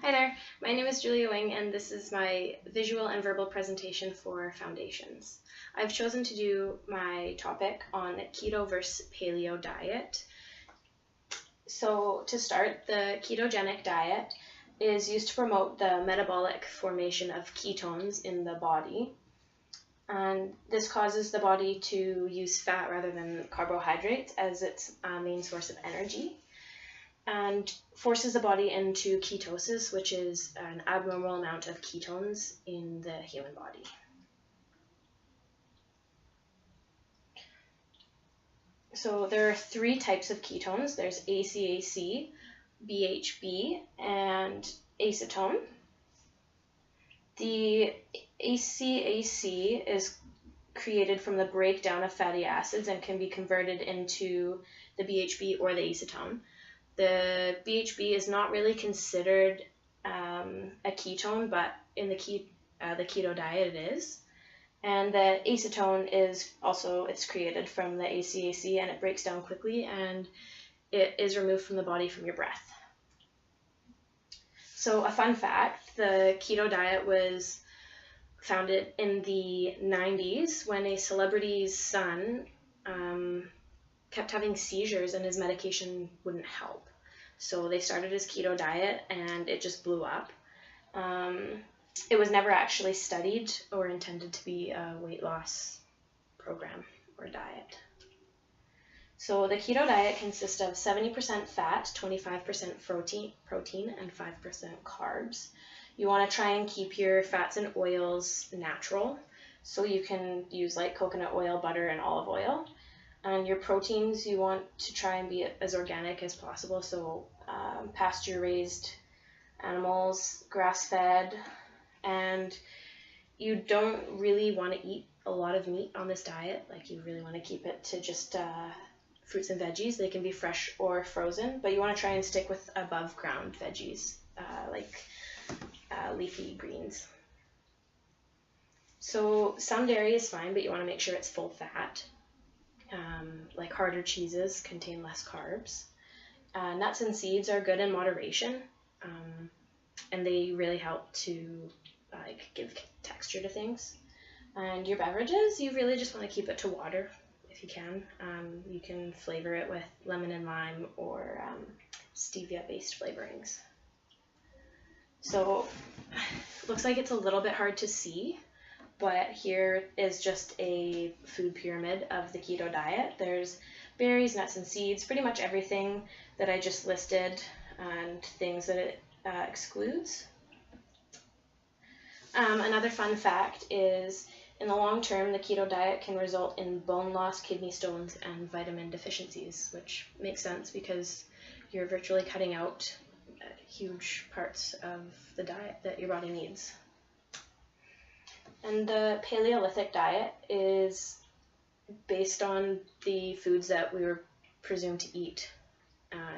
Hi there, my name is Julia Wing and this is my visual and verbal presentation for foundations. I've chosen to do my topic on keto versus paleo diet. So to start, the ketogenic diet is used to promote the metabolic formation of ketones in the body. And this causes the body to use fat rather than carbohydrates as its main source of energy, and forces the body into ketosis, which is an abnormal amount of ketones in the human body. So there are three types of ketones. There's ACAC, BHB, and acetone. The ACAC is created from the breakdown of fatty acids and can be converted into the BHB or the acetone. The BHB is not really considered a ketone, but in the keto diet it is. And the acetone is also, it's created from the ACAC and it breaks down quickly and it is removed from the body from your breath. So a fun fact, the keto diet was founded in the 90s when a celebrity's son kept having seizures and his medication wouldn't help. So they started his keto diet and it just blew up. It was never actually studied or intended to be a weight loss program or diet. So the keto diet consists of 70% fat, 25% protein, and 5% carbs. You want to try and keep your fats and oils natural. So you can use like coconut oil, butter, and olive oil. And your proteins, you want to try and be as organic as possible. So pasture-raised animals, grass-fed, and you don't really want to eat a lot of meat on this diet. Like you really want to keep it to just fruits and veggies. They can be fresh or frozen, but you want to try and stick with above ground veggies, like leafy greens. So some dairy is fine, but you want to make sure it's full fat. Like harder cheeses contain less carbs. Nuts and seeds are good in moderation, and they really help to give texture to things. And your beverages, you really just want to keep it to water if you can. You can flavor it with lemon and lime or stevia-based flavorings. So it looks like it's a little bit hard to see, but here is just a food pyramid of the keto diet. There's berries, nuts, and seeds, pretty much everything that I just listed and things that it excludes. Another fun fact is, in the long term, the keto diet can result in bone loss, kidney stones, and vitamin deficiencies, which makes sense because you're virtually cutting out huge parts of the diet that your body needs. And the Paleolithic diet is based on the foods that we were presumed to eat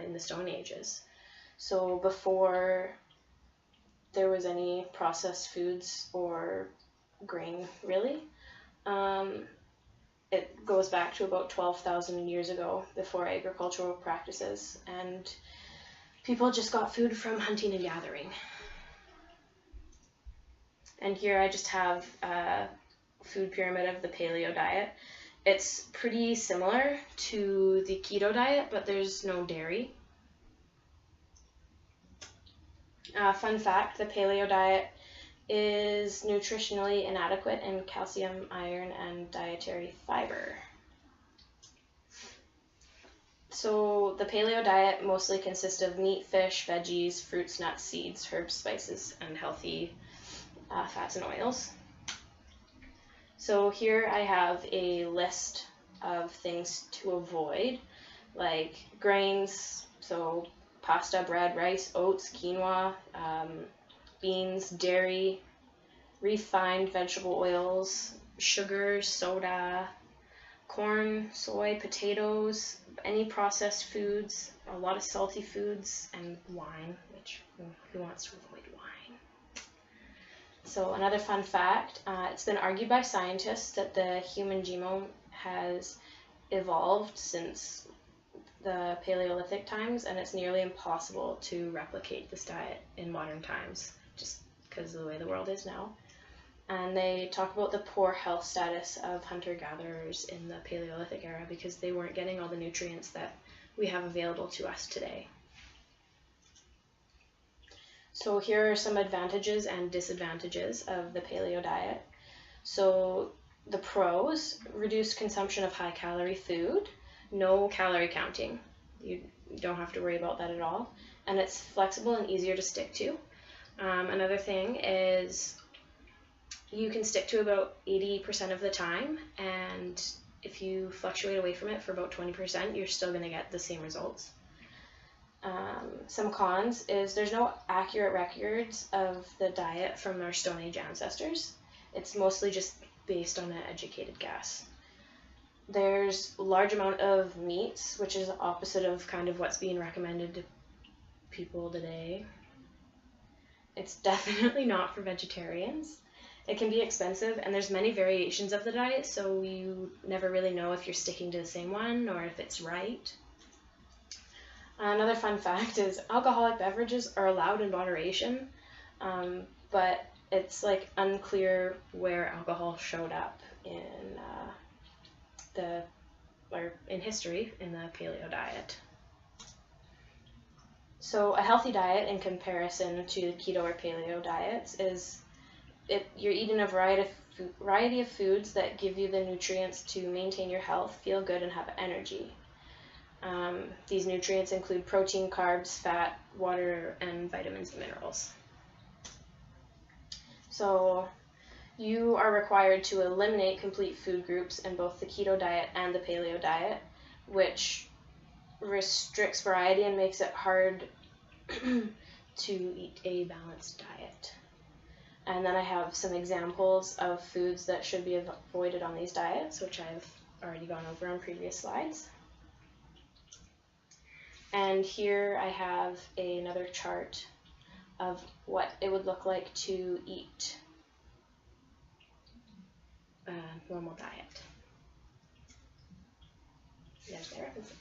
in the Stone Ages. So before there was any processed foods or grain, really, it goes back to about 12,000 years ago, before agricultural practices, and people just got food from hunting and gathering. And here I just have a food pyramid of the paleo diet. It's pretty similar to the keto diet, but there's no dairy. Fun fact, the paleo diet is nutritionally inadequate in calcium, iron, and dietary fiber. So the paleo diet mostly consists of meat, fish, veggies, fruits, nuts, seeds, herbs, spices, and healthy fats and oils. So here I have a list of things to avoid, like grains, so pasta, bread, rice, oats, quinoa, beans, dairy, refined vegetable oils, sugar, soda, corn, soy, potatoes, any processed foods, a lot of salty foods, and wine, which who wants to avoid wine? So another fun fact, it's been argued by scientists that the human genome has evolved since the Paleolithic times, and it's nearly impossible to replicate this diet in modern times, just because of the way the world is now. And they talk about the poor health status of hunter-gatherers in the Paleolithic era because they weren't getting all the nutrients that we have available to us today. So here are some advantages and disadvantages of the paleo diet. So the pros: reduced consumption of high-calorie food, no calorie counting. You don't have to worry about that at all. And it's flexible and easier to stick to. Another thing is you can stick to about 80% of the time, and if you fluctuate away from it for about 20%, you're still going to get the same results. Some cons is there's no accurate records of the diet from our Stone Age ancestors. It's mostly just based on an educated guess. There's a large amount of meats, which is the opposite of kind of what's being recommended to people today. It's definitely not for vegetarians. It can be expensive, and there's many variations of the diet, so you never really know if you're sticking to the same one or if it's right. Another fun fact is alcoholic beverages are allowed in moderation, but it's like unclear where alcohol showed up in in history in the paleo diet. So a healthy diet in comparison to the keto or paleo diets is you're eating a variety of foods that give you the nutrients to maintain your health, feel good, and have energy. These nutrients include protein, carbs, fat, water, and vitamins and minerals. So you are required to eliminate complete food groups in both the keto diet and the paleo diet, which restricts variety and makes it hard to eat a balanced diet. And then I have some examples of foods that should be avoided on these diets, which I've already gone over on previous slides. And here I have another chart of what it would look like to eat a normal diet. There's the references.